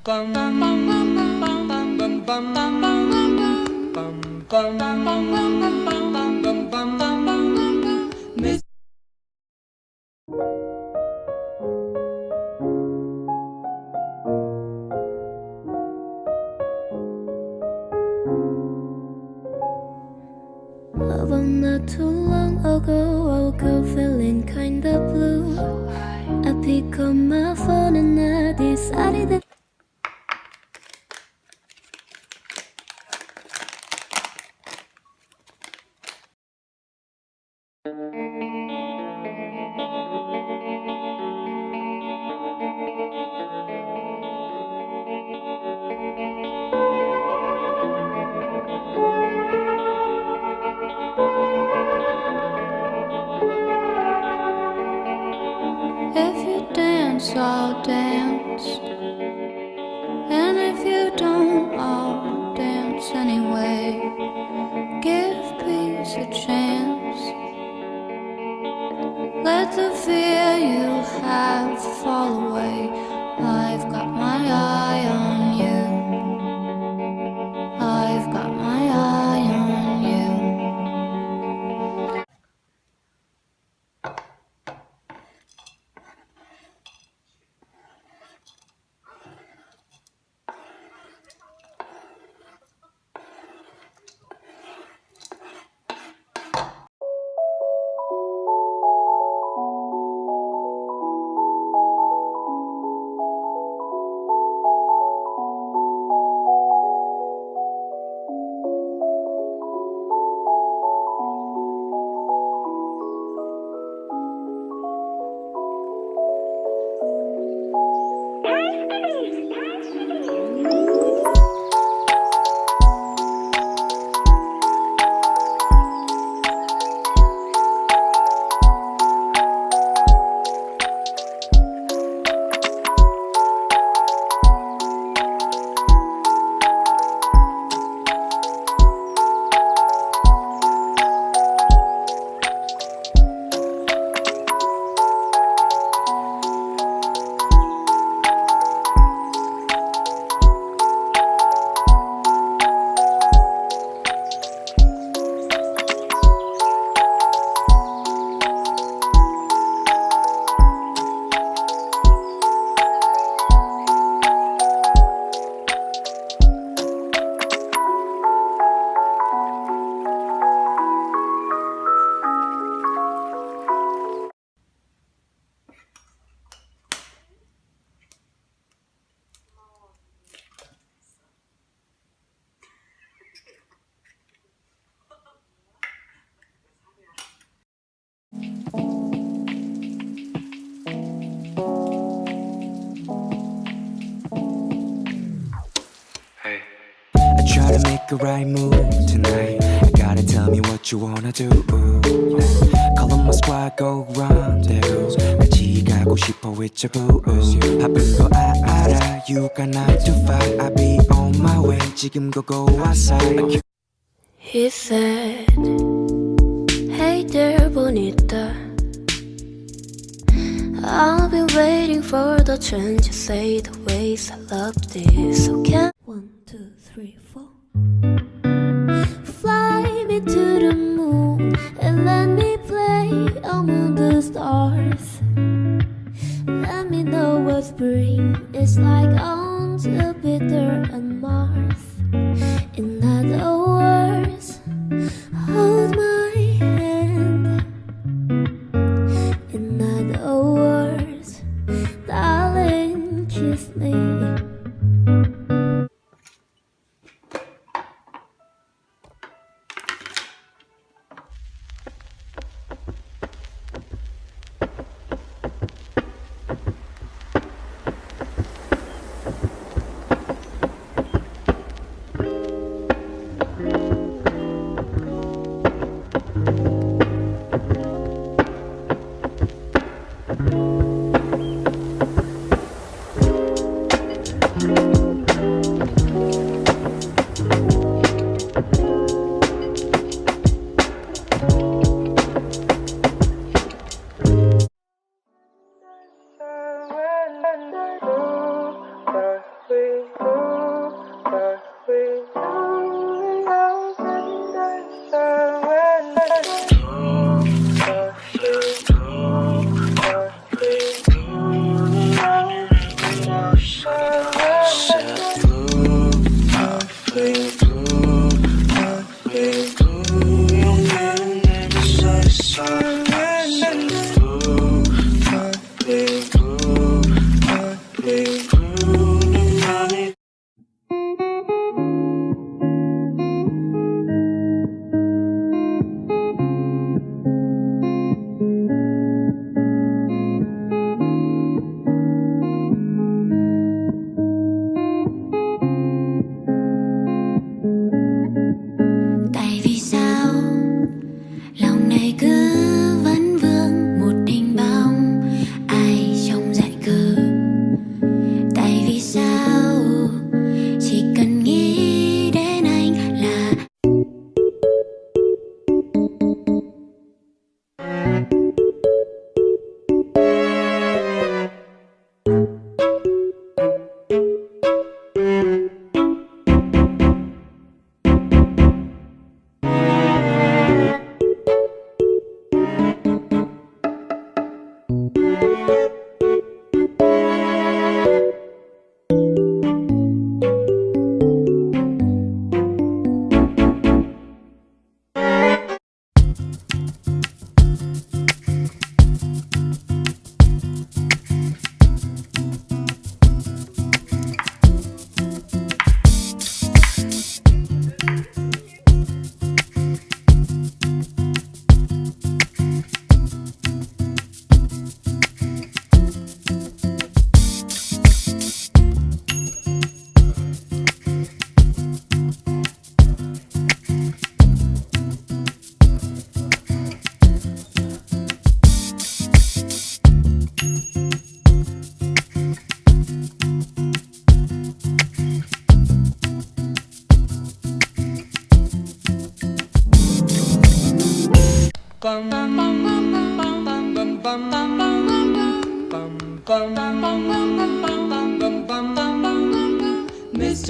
About not too long ago, I woke up feeling kinda blue. I pick up my phone and I decided that if you dance, I'll dance. And if you don't, I'll dance anyway. Give peace a chance. Let the fear you have fall away. I've got my eye on you. I've got my eye on you. I try to make a right move tonight. You gotta tell me what you wanna do. Call on my squad, go rendezvous. 같이 가고 싶어 with your boo. 바쁜 거 알아. You got 9 to 5. I'll be on my way. 지금 go outside. He said, hey there, bonita. I'll be waiting for the chance to say the ways I love this. So can 1, 2, 3, 4. Fly me to the moon and let me play among the stars. Let me know what spring is like on Jupiter and Mars. In other words, hold my hand. In other words, darling, kiss me. We Mr.